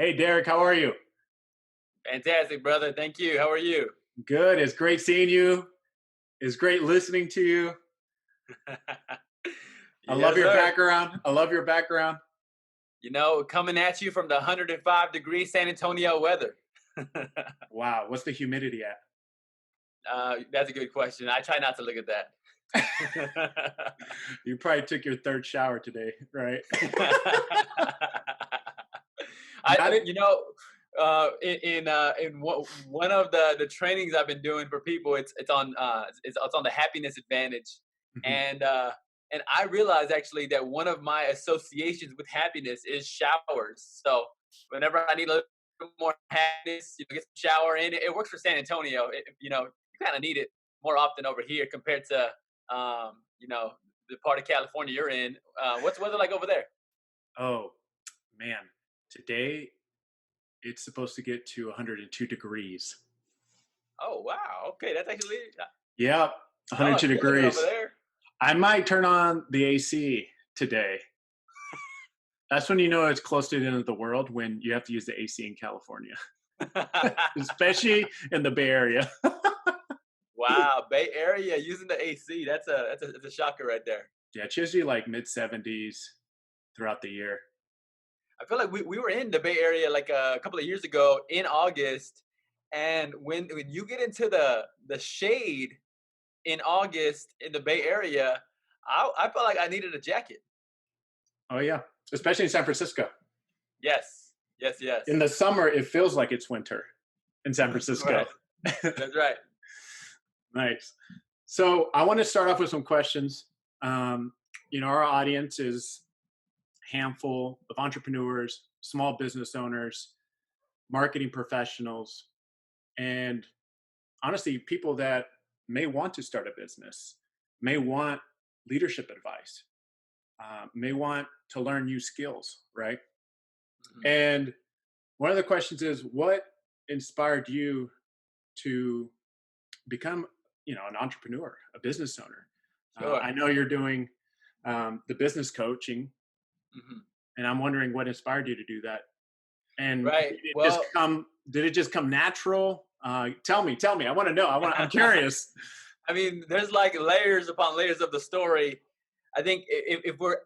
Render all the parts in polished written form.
Hey, Derek, how are you? Fantastic, brother. Thank you. How are you? Good. It's great seeing you. It's great listening to you. I love Yes, your sir. background. I love your background. Coming at you from the 105-degree San Antonio weather. Wow. What's the humidity at? That's a good question. I try not to look at that. You probably took your third shower today, right? Got it? In one of the trainings I've been doing for people, it's on the happiness advantage, Mhm. and uh, and I realized actually that one of my associations with happiness is showers. So whenever I need a little more happiness, get some shower in. It works for San Antonio. You kind of need it more often over here compared to um, you know the part of California you're in. What's the weather like over there? Oh, man. Today it's supposed to get to 102 degrees. Oh wow, okay, that's actually Yep, y'all are 102 feeling it over degrees. there. I might turn on the AC today. That's when you know it's close to the end of the world when you have to use the AC in California, especially in the Bay Area. Wow, Bay Area using the AC. That's a shocker right there. Yeah, it's usually like mid 70s throughout the year. I feel like we were in the Bay Area like a couple of years ago in August, and when you get into the shade in August in the Bay Area, I felt like I needed a jacket. Oh yeah, especially in San Francisco. Yes, yes, In yes. the summer, it feels like it's winter in San Francisco. Right, that's right. Nice. So I want to start off with some questions. Um, our audience is a handful of entrepreneurs, small business owners, marketing professionals, and honestly, people that may want to start a business, may want leadership advice, may want to learn new skills, right? Mhm. And one of the questions is, what inspired you to become, an entrepreneur, a business owner? Sure. I know you're doing the business coaching, Mhm. and I'm wondering what inspired you to do that. And Right. Well, did it just come natural? Tell me. I want to know. I'm curious. I mean, there's like layers upon layers of the story. I think if we're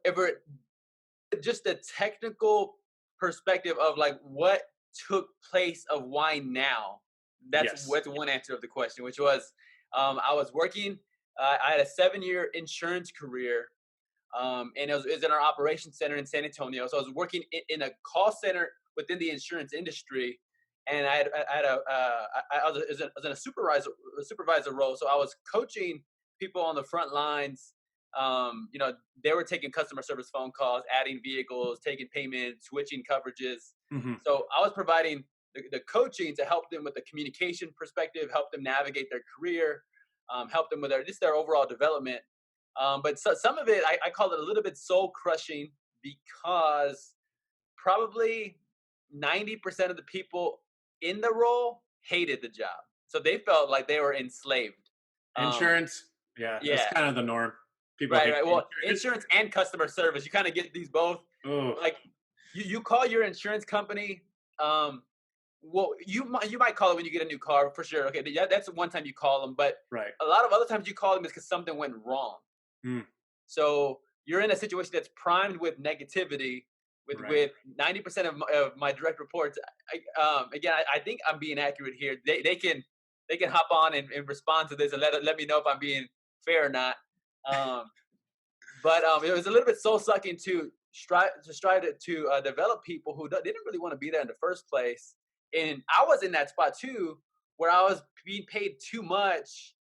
just the technical perspective of like what took place of why now, that's Yes. what's one answer of the question, which was I was working. I had a 7-year insurance career, and it was in our operations center in San Antonio. So I was working in a call center within the insurance industry, and I was in a supervisor role. So I was coaching people on the front lines. They were taking customer service phone calls, adding vehicles, taking payments, switching coverages. Hmm. So I was providing the coaching to help them with the communication perspective, help them navigate their career, help them with their overall development. But some of it, I call it a little bit soul crushing because probably 90% of the people in the role hated the job. So they felt like they were enslaved. Um, Insurance. Yeah, that's yeah, kind of the norm. People right, hate right. Well, insurance. insurance and customer service, you kind of get these both. Oh, Like you call your insurance company. Um, well, you might call it when you get a new car for sure. Okay, that's the one time you call them, but right. a lot of other times you call them is because something went wrong. Mm, So you're in a situation that's primed with negativity, with right. with 90% of my direct reports. Again, I think I'm being accurate here. They can hop on and respond to this and let me know if I'm being fair or not. Um, but it was a little bit soul sucking to strive to develop people who didn't really want to be there in the first place. And I was in that spot too, where I was being paid too much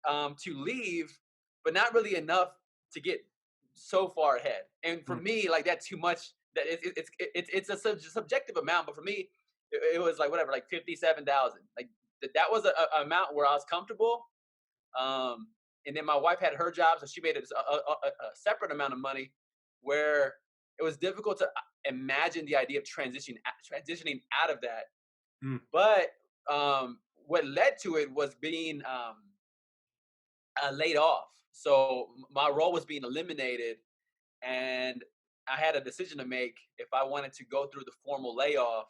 to leave, but not really enough to get so far ahead. And for Mm, me, like that too much, that it's a subjective amount, but for me, it was like whatever, like 57,000. Like that was a amount where I was comfortable. Um, and then my wife had her job, so she made it a separate amount of money, where it was difficult to imagine the idea of transitioning out of that. mm, But what led to it was being laid off. So my role was being eliminated, and I had a decision to make if I wanted to go through the formal layoff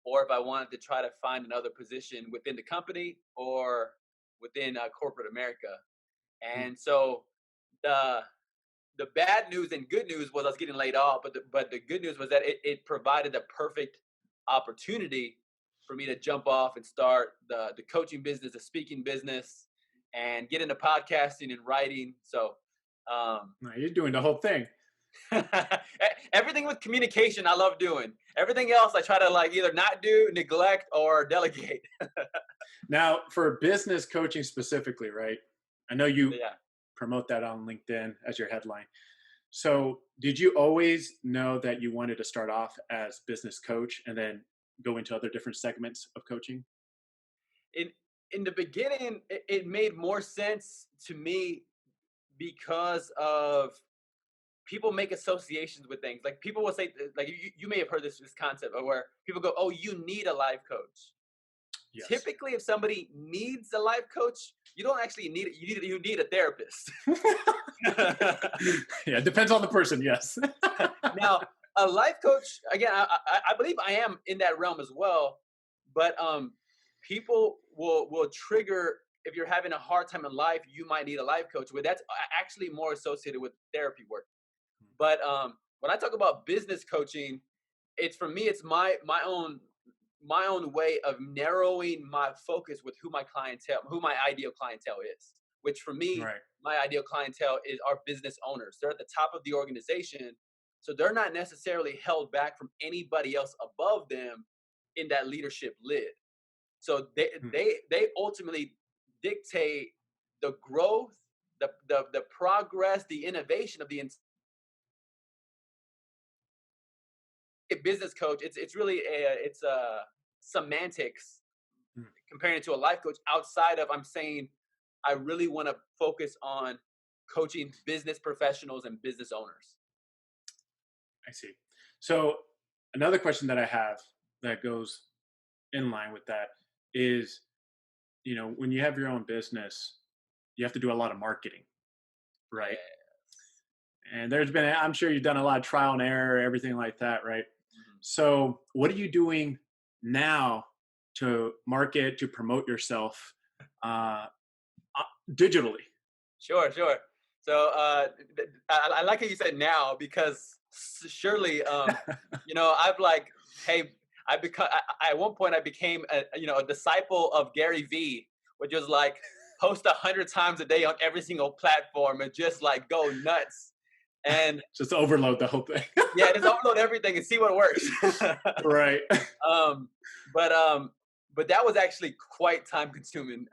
or if I wanted to try to find another position within the company or within corporate America. Mm. And so the the bad news and good news was I was getting laid off, but the good news was that it provided a perfect opportunity for me to jump off and start the coaching business, the speaking business, and get into podcasting and writing. So No, you're doing the whole thing. everything with communication I love doing. Everything else I try to like either not do, neglect, or delegate. Now, for business coaching specifically, right? I know you Yeah. promote that on LinkedIn as your headline. So, did you always know that you wanted to start off as business coach and then go into other different segments of coaching? In in the beginning, it made more sense to me because of people make associations with things. Like people will say, like you may have heard this concept of where people go, "Oh, you need a life coach." Yes. Typically, if somebody needs a life coach, you don't actually need it. You need a therapist. Yeah, it depends on the person. Yes. Now, a life coach, again, I believe I am in that realm as well. But people will trigger if you're having a hard time in life, you might need a life coach. But that's actually more associated with therapy work. But when I talk about business coaching, it's for me, it's my own way of narrowing my focus with who my ideal clientele is. Which for me, Right. my ideal clientele is our business owners. They're at the top of the organization, so they're not necessarily held back from anybody else above them in that leadership lid. So they Hmm. they they ultimately dictate the growth, the progress, the innovation of the a business coach. It's really it's semantics Hmm. comparing it to a life coach. Outside of I'm saying I really want to focus on coaching business professionals and business owners. I see. So, another question that I have that goes in line with that is, when you have your own business, you have to do a lot of marketing, right? Yes. And I'm sure you've done a lot of trial and error, everything like that, right? Mhm. So, what are you doing now to market, to promote yourself uh, digitally? Sure, sure. So I like how you said now because surely I've like hey I become at one point I became a disciple of Gary Vee, which was like post 100 times a day on every single platform and just like go nuts. And Just overload the whole thing. yeah, just upload everything and see what works. Right. um, but that was actually quite time consuming.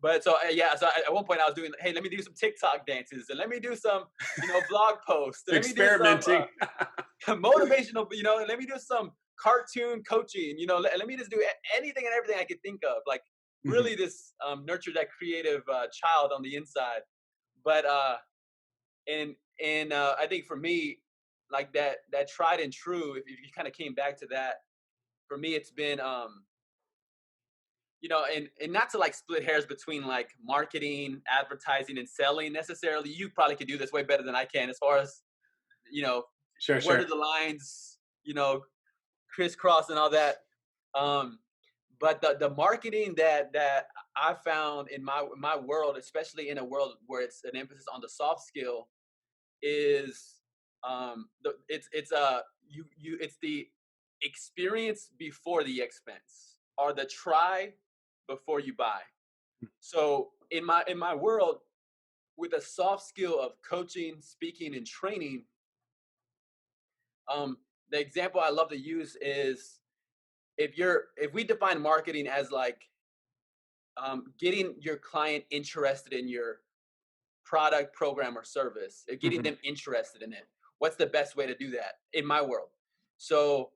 But so yeah, so at one point I was doing, hey, let me do some TikTok dances and let me do some, blog posts. And let me do some Experimenting. motivational, and let me do some cartoon coaching. Let me just do anything and everything I could think of. Like Mhm. really, this nurture that creative child on the inside. But and I think for me, like that tried and true. If you kind of came back to that, for me, it's been and not to like split hairs between like marketing, advertising, and selling necessarily. You probably could do this way better than I can as far as, you know, Sure, where do sure. the lines, crisscross and all that. Um, but the marketing that I found in my world, especially in a world where it's an emphasis on the soft skill, is it's the experience before the expense or the try before you buy. So in my world, with a soft skill of coaching, speaking, and training, um, the example I love to use is if we define marketing as like getting your client interested in your product, program, or service, getting Mhm. them interested in it. What's the best way to do that in my world? So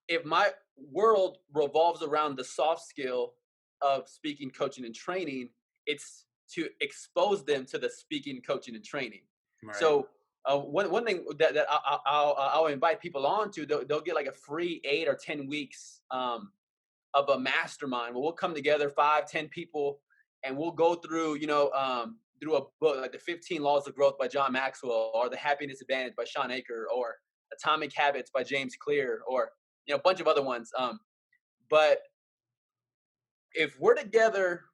if my world revolves around the soft skill of speaking, coaching, and training, it's to expose them to the speaking, coaching, and training. Right. So one thing that I'll invite people on to, they'll get like a free 8 or 10 weeks of a mastermind where we'll come together 5, 10 people and we'll go through, through a book like the 15 Laws of Growth by John Maxwell, or the Happiness Advantage by Sean Aker, or Atomic Habits by James Clear, or a bunch of other ones. But if we're together,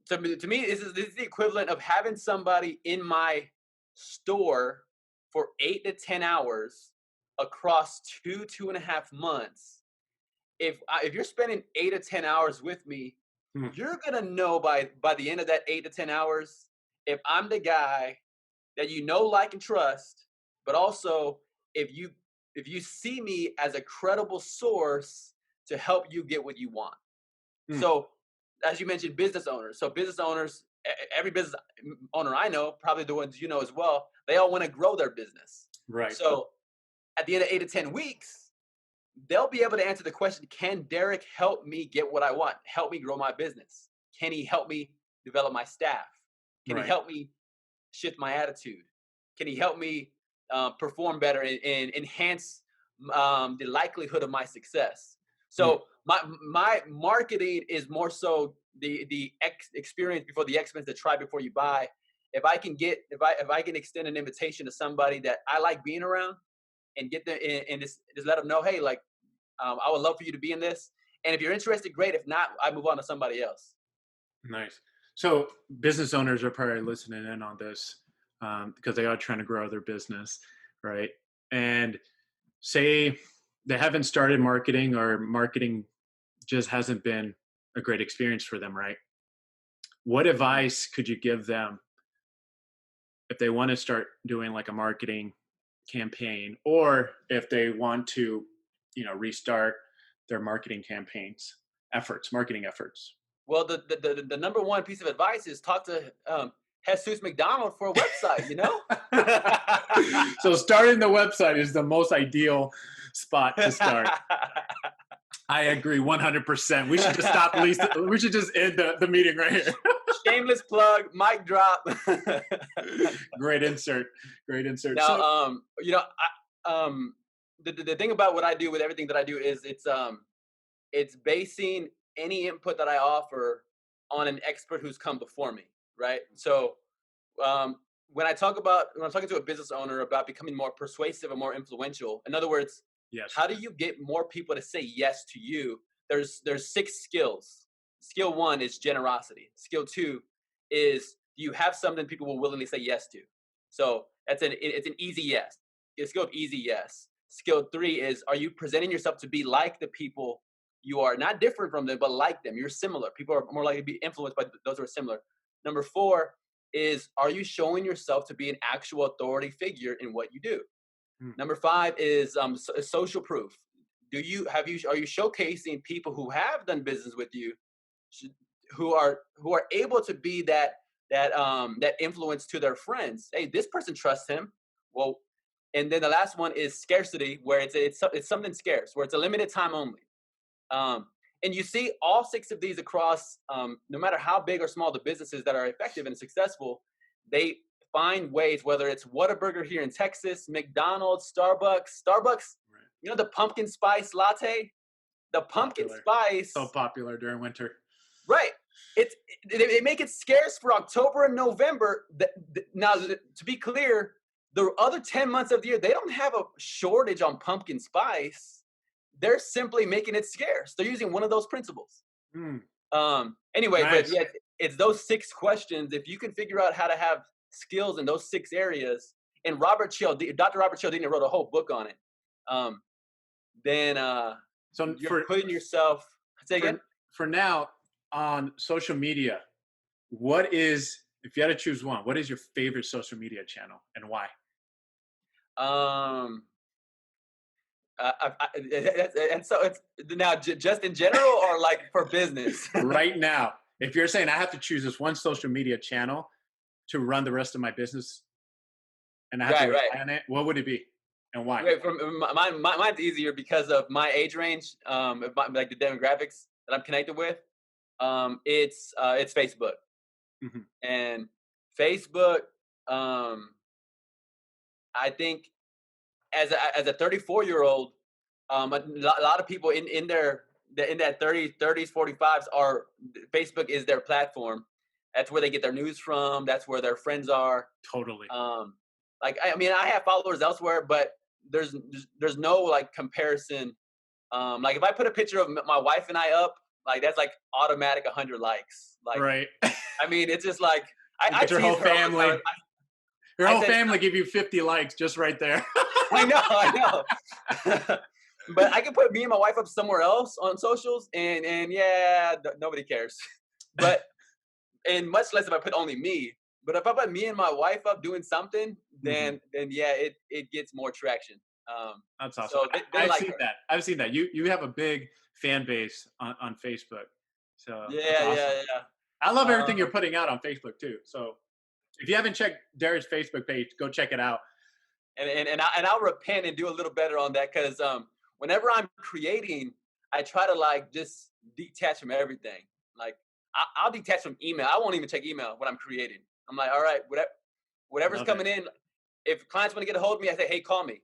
to me, this is the equivalent of having somebody in my store for 8 to 10 hours across 2.5 months. If you're spending 8 to 10 hours with me, Hmm. you're gonna know by the end of that 8 to 10 hours if I'm the guy that like, and trust, but also if you see me as a credible source to help you get what you want. Hmm. So, as you mentioned, business owners. So, business owners, every business owner I know, probably the ones you know as well, they all want to grow their business. Right. So, at the end of 8 to 10 weeks, they'll be able to answer the question, can Derek help me get what I want? Help me grow my business? Can he help me develop my staff? Can he Right. help me shift my attitude? Can he help me perform better and enhance the likelihood of my success? Hmm. So my marketing is more so the experience before the expense, the try before you buy. If I can extend an invitation to somebody that I like being around and get them and just let them know, hey, like I would love for you to be in this. And if you're interested, great. If not, I move on to somebody else. Nice. So business owners are probably listening in on this because they are trying to grow their business, right? And say they haven't started marketing, or marketing just hasn't been a great experience for them, right? What advice could you give them if they want to start doing like a marketing campaign, or if they want to, restart their marketing campaigns, marketing efforts? Well, the number one piece of advice is talk to Jesus McDonald for a website. So starting the website is the most ideal spot to start. I agree 100%. We should just stop. We should just end the meeting right here. Shameless plug, mic drop. Great insert. Great insert. Now, So, the thing about what I do with everything that I do is it's basing any input that I offer on an expert who's come before me, right? So when I'm talking to a business owner about becoming more persuasive and more influential, in other words, yes. how do you get more people to say yes to you? There's 6 skills. Skill 1 is generosity. Skill 2 is, do you have something people will willingly say yes to? So it's an easy yes. It's skill of easy yes. Skill 3 is, are you presenting yourself to be like the people you are, not different from them, but like them? You're similar. People are more likely to be influenced by those who are similar. Number 4 is, are you showing yourself to be an actual authority figure in what you do? Hmm. Number 5 is social proof. Are you showcasing people who have done business with you, who are able to be that influence to their friends? Hey, this person trusts him. Well, and then the last one is scarcity, where it's something scarce, where it's a limited time only. And you see all 6 of these across, no matter how big or small the businesses that are effective and successful, they find ways, whether it's Whataburger here in Texas, McDonald's, Starbucks, Right. the pumpkin spice latte, the pumpkin Popular. spice, So popular during winter. right? They make it scarce for October and November. Now, to be clear, the other 10 months of the year, they don't have a shortage on pumpkin spice. They're simply making it scarce. They're using one of those principles. Mm. Anyway, Nice. but yeah, it's those 6 questions. If you can figure out how to have skills in those 6 areas, and Dr. Robert Cialdini wrote a whole book on it. Then So you're putting yourself. Say again. for now, on social media, if you had to choose one, what is your favorite social media channel and why? And so it's now just in general, or like for business? Right now, if you're saying I have to choose this one social media channel to run the rest of my business, and I have to rely on it, what would it be and why? Wait, mine's easier because of my age range, like the demographics that I'm connected with. It's Facebook. Mhm. And Facebook, I think as a 34-year-old, a lot of people in that 30s, 45s Facebook is their platform. That's where they get their news from. That's where their friends are. Totally. Um, like I mean, I have followers elsewhere, but there's no like comparison. Like if I put a picture of my wife and I up, like that's like automatic 100 likes. Like Right. I mean, it's just like I But your tease whole her all the time. family, your I whole said, family give you 50 likes just right there. I know. But I can put me and my wife up somewhere else on socials, and yeah, nobody cares. But and much less if I put only me. But if I put me and my wife up doing something, Mhm. then yeah, it gets more traction. That's awesome. So they I've like seen her. that. I've seen that. You have a big fan base on Facebook. So that's Yeah, awesome. yeah, yeah. I love everything you're Um, putting out on Facebook too. So if you haven't checked Darius' Facebook page, go check it out. and I'll repent and do a little better on that because whenever I'm creating, I try to like just detach from everything. Like I'll detach from email. I won't even check email when I'm creating. I'm like, all right, whatever's Love it. coming in. If clients want to get a hold of me, I say, hey, call me.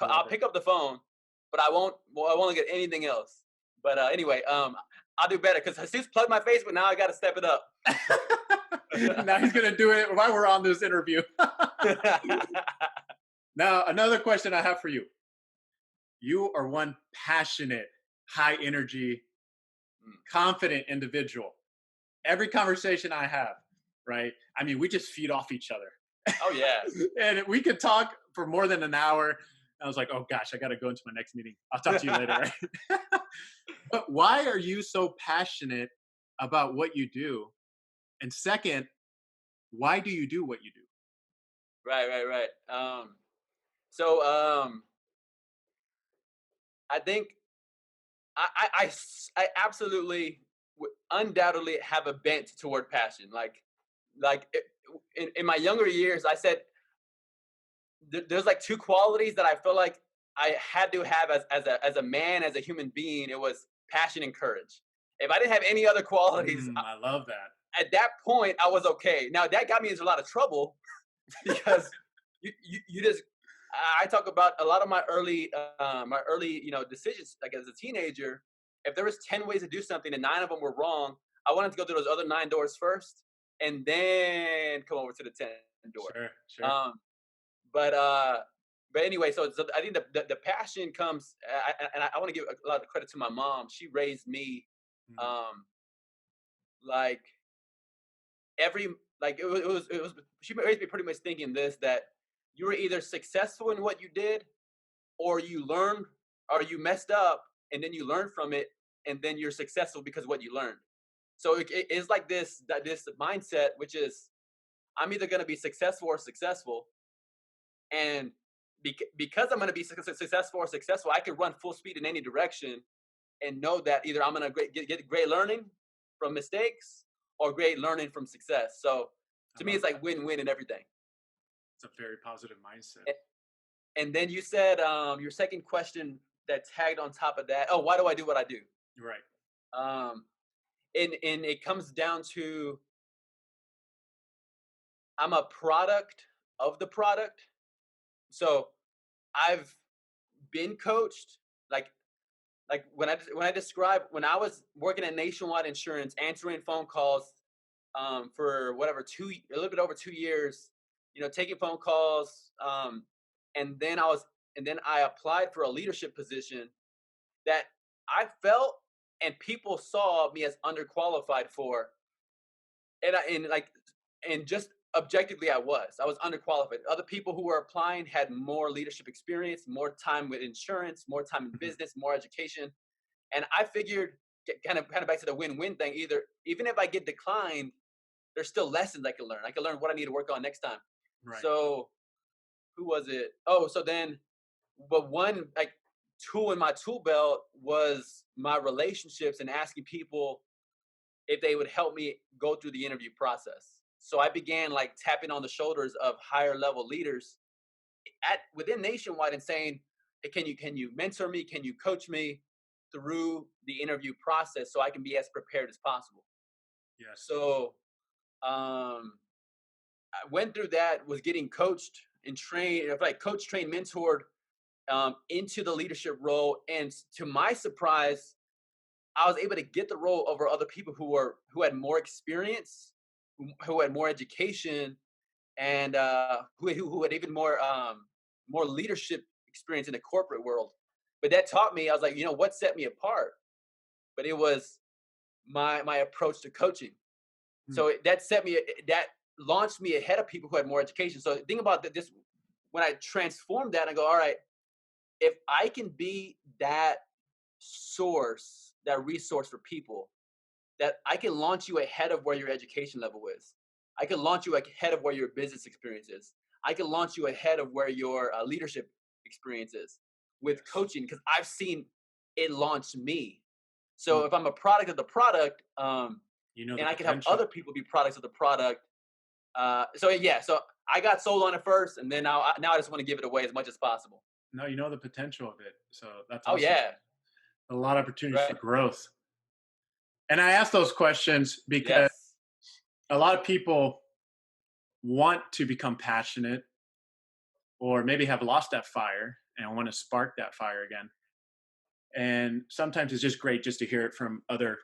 Love I'll it. pick up the phone, but I won't. Well, I won't get anything else. But anyway, I'll do better because Jesus plugged my Facebook. Now I got to step it up. Now he's gonna do it while we're on this interview. Now, another question I have for you. You are one passionate, high energy, Mm. confident individual. Every conversation I have, right? I mean, we just feed off each other. Oh yeah. And we could talk for more than an hour. I was like, oh gosh, I got to go into my next meeting. I'll talk to you later, right? But why are you so passionate about what you do? And second, why do you do what you do? Right, right, right. So I think I absolutely undoubtedly have a bent toward passion. Like in my younger years, I said there's like two qualities that I feel like I had to have as a man, as a human being. It was passion and courage. If I didn't have any other qualities, I love that. at that point I was okay. Now that got me into a lot of trouble because you just I talk about a lot of my early decisions like as a teenager. If there was 10 ways to do something and 9 of them were wrong, I wanted to go through those other 9 doors first and then come over to the 10th door. Sure, sure. Um, but uh, but anyway, so I think the passion comes, and I want to give a lot of credit to my mom. She raised me Mm, um, like every like it was she raised me pretty much thinking this that you were either successful in what you did or you learned or you messed up and then you learn from it and then you're successful because of what you learned. So it's like this mindset which is I'm either going to be successful or successful, and because I'm going to be successful or successful, I can run full speed in any direction and know that either I'm going to get great learning from mistakes or great learning from success. So I to me love it's like that. win-win in everything. It's a very positive mindset. And then you said your second question that tagged on top of that. Oh, why do I do what I do? Right. Um, and it comes down to I'm a product of the product. So I've been coached like when I describe when I was working at Nationwide Insurance, answering phone calls for whatever a little bit over 2 years, taking phone calls, and then I applied for a leadership position that I felt and people saw me as underqualified for, and just objectively I was underqualified. Other people who were applying had more leadership experience, more time with insurance, more time in Mhm. business, more education, and I figured kind of back to the win-win thing. Even if I get declined, there's still lessons I can learn. I can learn what I need to work on next time. Right. So who was it? Oh, so then, but one like tool in my tool belt was my relationships and asking people if they would help me go through the interview process. So I began like tapping on the shoulders of higher level leaders at within Nationwide and saying, "Hey, can you mentor me? Can you coach me through the interview process so I can be as prepared as possible?" Yes. So um, I went through that, was getting coached and trained, like coach, trained, mentored into the leadership role, and to my surprise, I was able to get the role over other people who had more experience who had more education and who had even more leadership experience in the corporate world. But that taught me, I was like, what set me apart? But it was my approach to coaching. Mm. So that launched me ahead of people who had more education. So think about this: when I transformed that, I go, all right, if I can be that source, that resource for people, that I can launch you ahead of where your education level is. I can launch you ahead of where your business experience is. I can launch you ahead of where your leadership experience is with coaching, because I've seen it launch me. So Mm. if I'm a product of the product, You know the and I can help potential. other people be products of the product. So yeah, so I got sold on it first, and then now I just want to give it away as much as possible. No, you know the potential of it. So that's Oh awesome. yeah, A lot of opportunities for right. growth. And I ask those questions because Yes. a lot of people want to become passionate or maybe have lost that fire and want to spark that fire again. And sometimes it's just great just to hear it from other,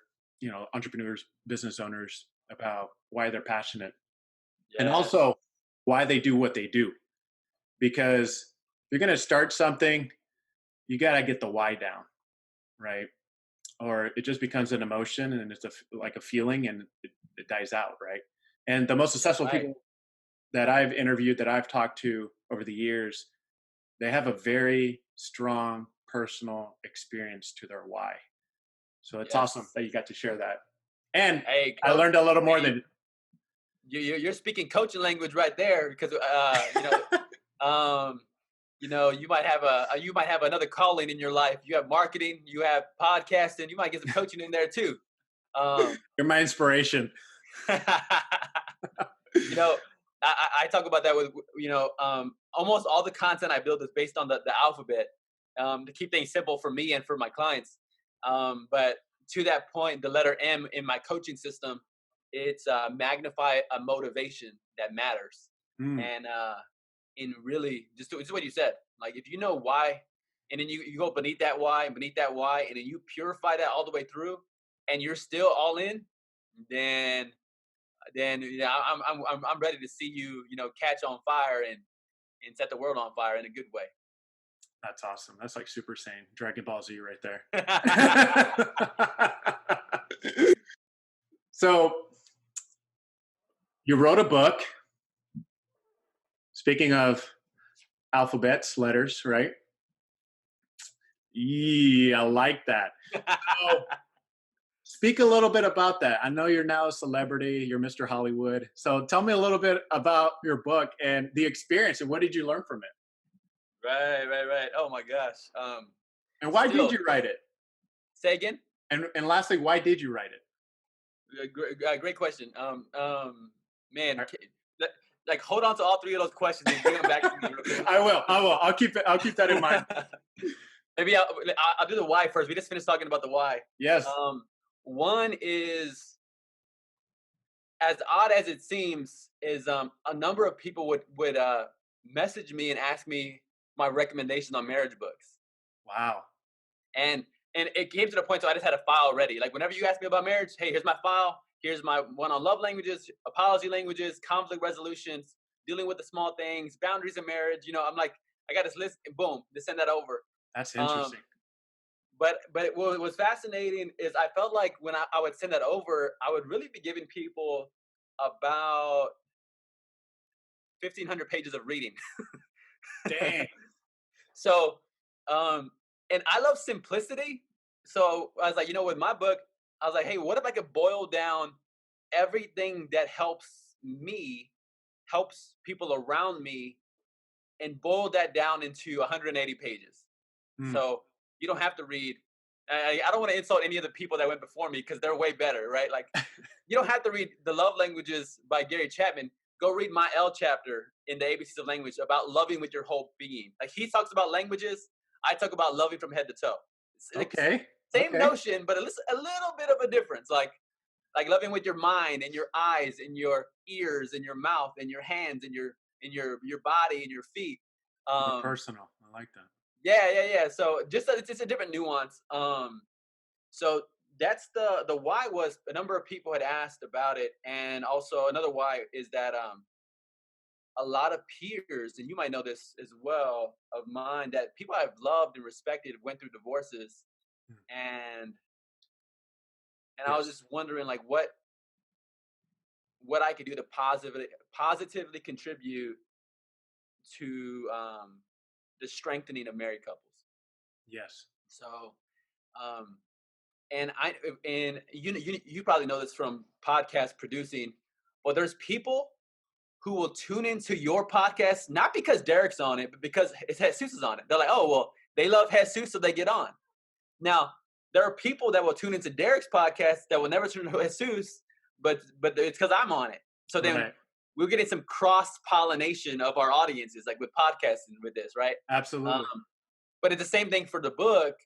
entrepreneurs, business owners about why they're passionate and Yes. also why they do what they do. Because if you're going to start something, you got to get the why down, right? Or it just becomes an emotion and it's like a feeling and it dies out, right? And the most That's successful right. people that I've interviewed, that I've talked to over the years, they have a very strong personal experience to their why. So it's awesome Yes. that you got to share that. And Hey, I coach. learned a little more Hey, than you're speaking coaching language right there, because um, you might have another calling in your life. You have marketing, you have podcasting, you might get some coaching in there too. Um, you're my inspiration. you know, I talk about that with almost all the content I build is based on the alphabet, to keep things simple for me and for my clients. But to that point, the letter M in my coaching system, it's magnify a motivation that matters. Mm, And in really just what you said, like if you know why, and then you go beneath that why and beneath that why, and then you purify that all the way through, and you're still all in, then I'm ready to see you, catch on fire and set the world on fire in a good way. that's awesome. That's like Super Saiyan, Dragon Ball Z right there. So you wrote a book. Speaking of alphabets, letters, right? Yeah, I like that. So speak a little bit about that. I know you're now a celebrity, you're Mr. Hollywood. So tell me a little bit about your book and the experience and what did you learn from it? Right. Oh my gosh. And why did Still, you write it? say again. And lastly, why did you write it? Great question. Man, I like hold on to all three of those questions and bring them back to me real quick. I will. I will. I'll keep that in mind. Maybe I'll do the why first. We just finished talking about the why. Yes. Um, One is, as odd as it seems, is a number of people would message me and ask me my recommendations on marriage books, Wow. and it came to the point so I just had a file ready. Like whenever you ask me about marriage, hey, here's my file. Here's my one on love languages, apology languages, conflict resolutions, dealing with the small things, boundaries in marriage. I'm like, I got this list, and boom, to send that over. That's Um, interesting. but what was fascinating is I felt like when I would send that over, I would really be giving people about 1,500 pages of reading. Dang. So, um, and I love simplicity. So I was like, with my book, I was like, hey, what if I could boil down everything that helps me, helps people around me, and boil that down into 180 pages? Mm. So you don't have to read. I don't want to insult any of the people that went before me because they're way better, right? Like, you don't have to read The Love Languages by Gary Chapman. Go read my L chapter in the ABCs of Language about loving with your whole being. Like, he talks about languages. I talk about loving from head to toe. It's Okay. same Okay. notion, but a little bit of a difference. Like loving with your mind and your eyes and your ears and your mouth and your hands and your body and your feet. More Um, personal. I like that. yeah. So just it's a different nuance. So that's the why was a number of people had asked about it, and also another why is that a lot of peers, and you might know this as well, of mine, that people I've loved and respected went through divorces, Mm. and I was Yes. just wondering like what I could do to positively contribute to the strengthening of married couples. Yes. So um, and you probably know this from podcast producing, but there's people who will tune into your podcast not because Derek's on it, but because it's Jesus is on it. They're like, oh well, they love Jesus, so they get on. Now there are people that will tune into Derek's podcast that will never tune into Jesus, but it's because I'm on it. So then Right. we're getting some cross pollination of our audiences, like with podcasting with this, right? Um, Absolutely. but it's the same thing for the book.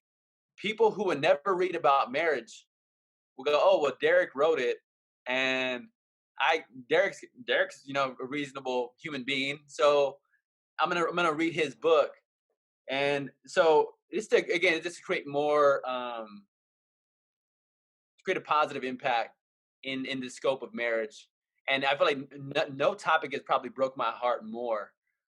People who would never read about marriage will go, "Oh, well, Derek wrote it, and Derek's a reasonable human being, so I'm gonna read his book." And so just to create more, to create a positive impact in the scope of marriage. And I feel like no topic has probably broke my heart more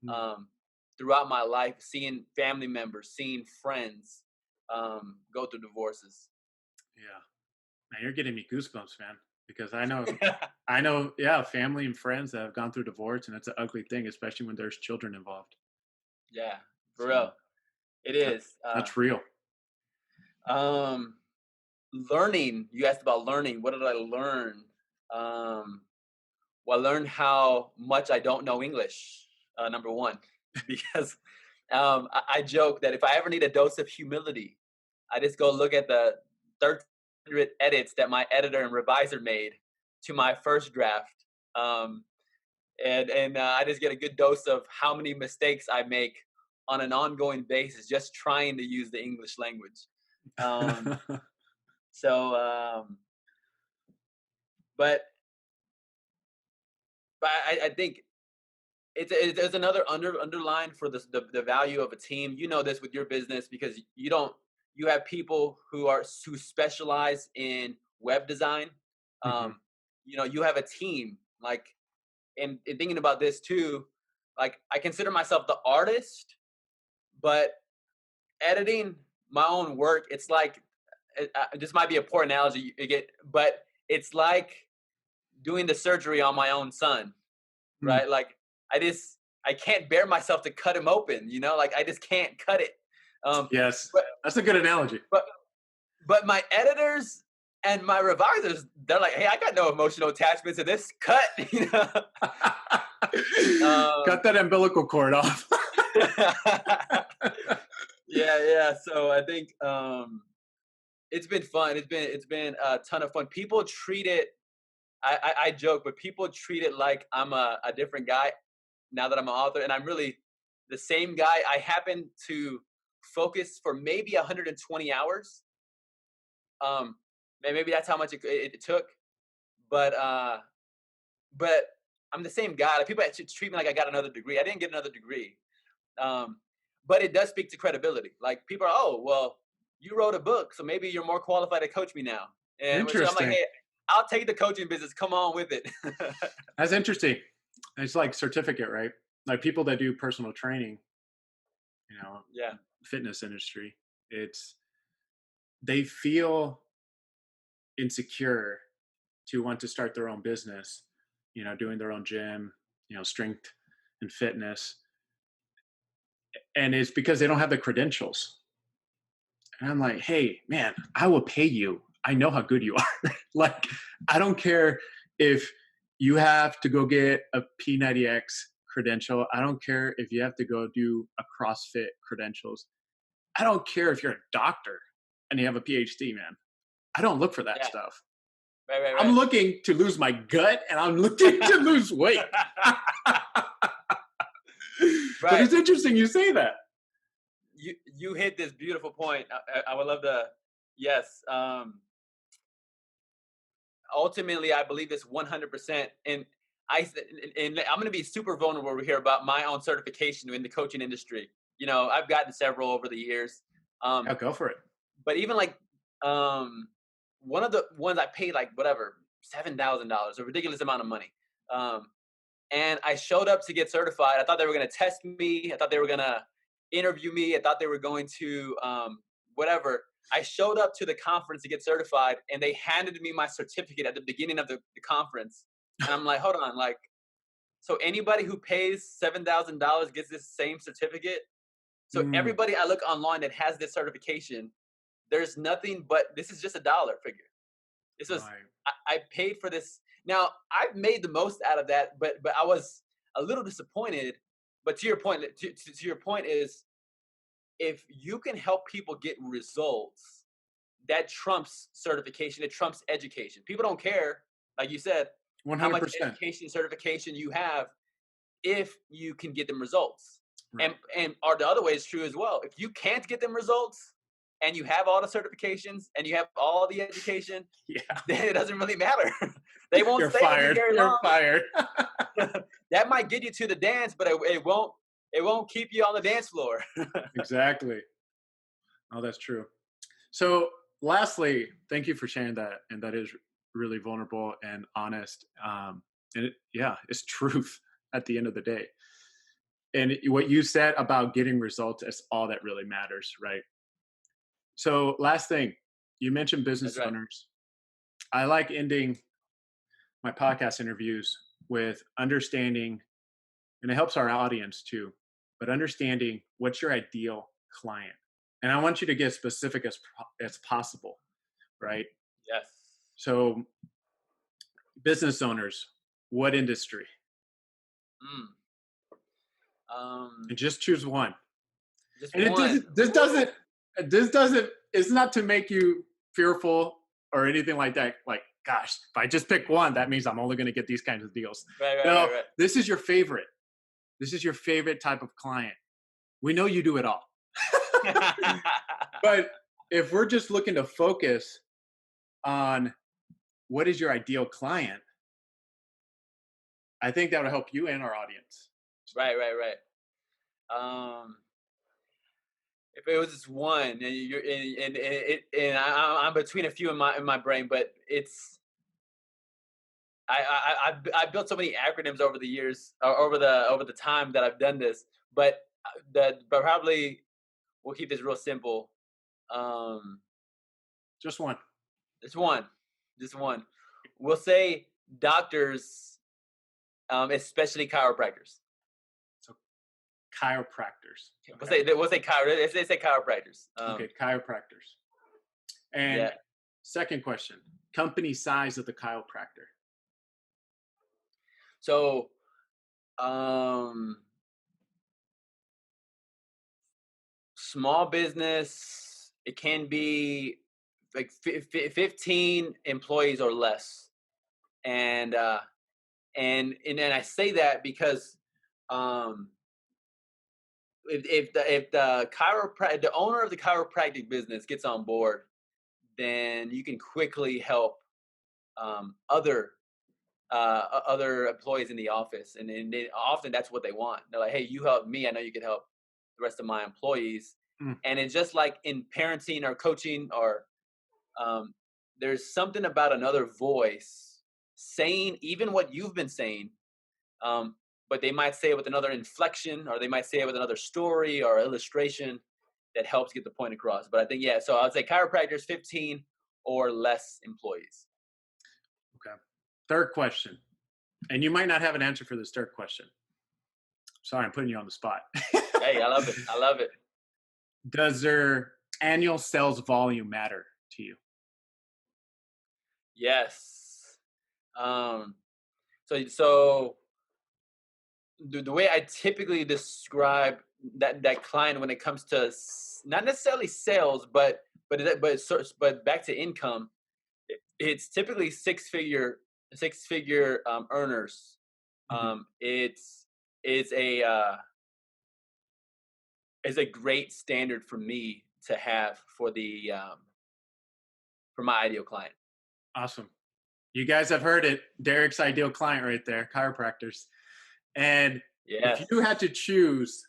Mm. um, throughout my life, seeing family members, seeing friends go through divorces. Yeah. Man, you're getting me goosebumps, man, because I know, yeah, family and friends that have gone through divorce, and it's an ugly thing, especially when there's children involved. Yeah, for So real, it that, is. that's real. Um, Learning. You asked about learning. What did I learn? Um, well, I learned how much I don't know English. Number one, because I joke that if I ever need a dose of humility, I just go look at the 1,300 edits that my editor and reviser made to my first draft, um, and I just get a good dose of how many mistakes I make on an ongoing basis, just trying to use the English language. Um, so, but I think it's another underline for the value of a team. You know this with your business because you have people who specialize in web design. Mhm. You have a team like and thinking about this too. Like I consider myself the artist, but editing my own work, it's like this might be a poor analogy, but it's like doing the surgery on my own son, Mm. right? Like I just I can't bear myself to cut him open, like I just can't cut it. Um, Yes, but that's a good analogy. but but my editors and my revisers, they're like, hey, I got no emotional attachment to this cut, Cut that umbilical cord off. yeah. So I think it's been fun. It's been a ton of fun. People treat it. I joke, but people treat it like I'm a different guy now that I'm an author, and I'm really the same guy. I happen to focus for maybe 120 hours. And maybe that's how much it took, but but I'm the same guy. Like people actually treat me like I got another degree. I didn't get another degree, um, but it does speak to credibility. Like people are, oh well, you wrote a book, so maybe you're more qualified to coach me now. And which I'm like, Interesting. hey, I'll take the coaching business. Come on with it. That's interesting. It's like certificate, right? Like people that do personal training, you know, Yeah, fitness industry. It's they feel insecure to want to start their own business, doing their own gym, strength and fitness. And it's because they don't have the credentials. And I'm like, hey, man, I will pay you. I know how good you are. Like, I don't care if you have to go get a P90X credential. I don't care if you have to go do a CrossFit credentials. I don't care if you're a doctor and you have a PhD, man. I don't look for that yeah, stuff. I'm right. looking to lose my gut and I'm looking to lose weight. But Right. it's interesting you say that. You hit this beautiful point. I would love to. Yes. Ultimately, I believe this 100%. And I'm going to be super vulnerable here about my own certification in the coaching industry. I've gotten several over the years. Yeah, go for it. But even like, um, one of the ones I paid like whatever $7,000, a ridiculous amount of money. Um, and I showed up to get certified. I thought they were going to test me. I thought they were going to interview me. I thought they were going to whatever. I showed up to the conference to get certified, and they handed me my certificate at the beginning of the conference. And I'm like, hold on, like, so anybody who pays $7,000 gets this same certificate. So Mm, everybody I look online that has this certification, there's nothing but this is just a dollar figure. This was right. I paid for this. Now I've made the most out of that, but I was a little disappointed. But to your point, to your point is if you can help people get results, that trumps certification. It trumps education. People don't care, like you said, how much 100%. education certification you have if you can get them results. Right. And or the other way is true as well. If you can't get them results and you have all the certifications and you have all the education, Yeah. then it doesn't really matter. They won't You're stay with you fired. very You're long. fired. That might get you to the dance, but it won't keep you on the dance floor. Exactly. Oh, that's true. So, lastly, thank you for sharing that, and that is really vulnerable and honest. And yeah, it's truth at the end of the day. And what you said about getting results is all that really matters, right? So, last thing, you mentioned That's business right. owners. I like ending my podcast interviews with understanding, and it helps our audience too, but understanding what's your ideal client. And I want you to get specific as possible, right? Yes. So, business owners, what industry? Mm. Um, And just choose one. just And it one. doesn't. This Ooh. doesn't. This doesn't. It's not to make you fearful or anything like that. Like, gosh, if I just pick one, that means I'm only going to get these kinds of deals. Right, right, No, right, this is your favorite. This is your favorite type of client. We know you do it all. right. But if we're just looking to focus on what is your ideal client, I think that would help you and our audience. Right, right, right. Um, if it was just one, and you're I'm between a few in my brain, but it's I've built so many acronyms over the years, or over the time that I've done this, but but probably we'll keep this real simple. Um, Just one. just one, just one. We'll say doctors, especially chiropractors. So chiropractors. We'll Okay. say let's say chiropractors. Okay. Chiropractors. And Yeah. second question, company size of the chiropractor. So, um, small business, it can be like 15 employees or less. And and then I say that because um if the owner of the chiropractic business gets on board, then you can quickly help other other employees in the office, and often that's what they want. They're like, "Hey, you help me. I know you can help the rest of my employees." Mm, And it's just like in parenting or coaching, or um, there's something about another voice saying even what you've been saying, um, but they might say it with another inflection, or they might say it with another story or illustration that helps get the point across. But I think, yeah, so I'd say chiropractors, 15 or less employees. okay. Third question. And you might not have an answer for this third question. Sorry, I'm putting you on the spot. Hey, I love it. I love it. Does their annual sales volume matter to you? Yes. Um, so the way I typically describe that client when it comes to not necessarily sales, but back to income, it's typically six figure earners. Mhm. It's a is a great standard for me to have for my ideal client. Awesome. You guys have heard it. Derek's ideal client right there, chiropractors. And if Yes. you had to choose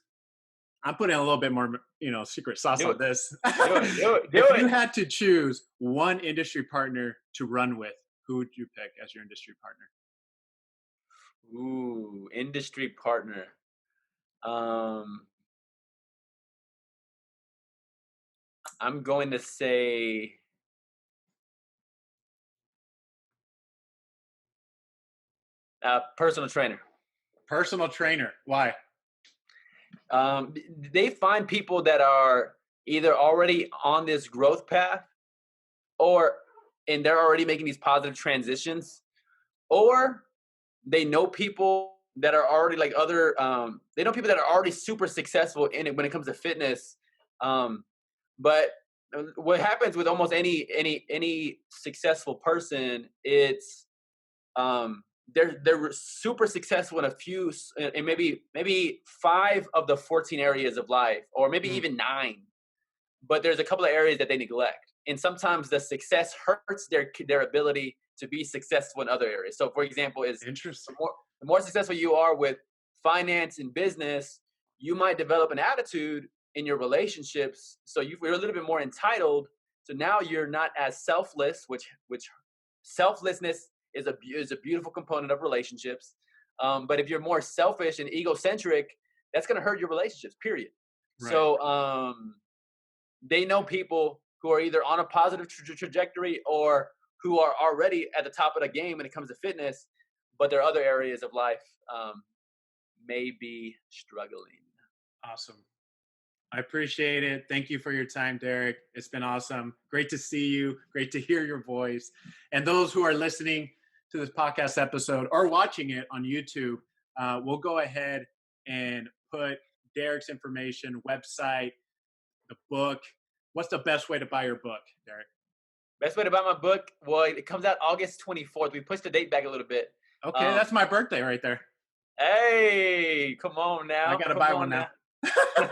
I'm putting a little bit more, secret sauce Do on it, this. do it, do it, do If you it. had to choose one industry partner to run with, who would you pick as your industry partner? Ooh, industry partner. Um, I'm going to say personal trainer. Personal trainer. Why? They find people that are either already on this growth path, or and they're already making these positive transitions, or they know people that are already like other they know people that are already super successful in it when it comes to fitness. But what happens with almost any successful person, it's they're super successful in a few, and maybe 5 of the 14 areas of life, or maybe Mm, even 9. But there's a couple of areas that they neglect, and sometimes the success hurts their ability to be successful in other areas. So, for example, is the interesting. more the more successful you are with finance and business, you might develop an attitude in your relationships. So you're a little bit more entitled. So now you're not as selfless, which selflessness is a beautiful component of relationships. But if you're more selfish and egocentric, that's going to hurt your relationships. Period. Right. So they know people who are either on a positive trajectory, or who are already at the top of the game when it comes to fitness, but their other areas of life may be struggling. Awesome. I appreciate it. Thank you for your time, Derek. It's been awesome. Great to see you. Great to hear your voice. And those who are listening to this podcast episode or watching it on YouTube, we'll go ahead and put Derek's information, website, the book. What's the best way to buy your book, Derek? Best way to buy my book? Well, it comes out August 24th. We pushed the date back a little bit. Okay, Um, that's my birthday right there. hey, come on I now, got to come buy one on now.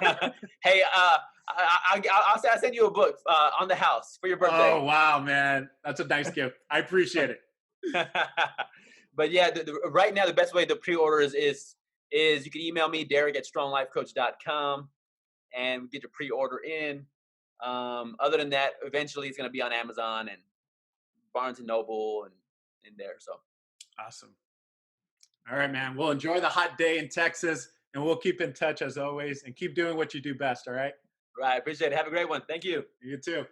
now. Hey, I'll send you a book on the house for your birthday. Oh, wow, man. That's a nice gift. I appreciate it. But yeah, right now the best way to pre-order is you can email me, Derek@stronglifecoach.com, and get your pre-order in. Other than that, eventually it's going to be on Amazon and Barnes and Noble and in there. So Awesome. All right, man. We'll enjoy the hot day in Texas, and we'll keep in touch as always and keep doing what you do best. All right. right, appreciate it. Have a great one. Thank you. You too.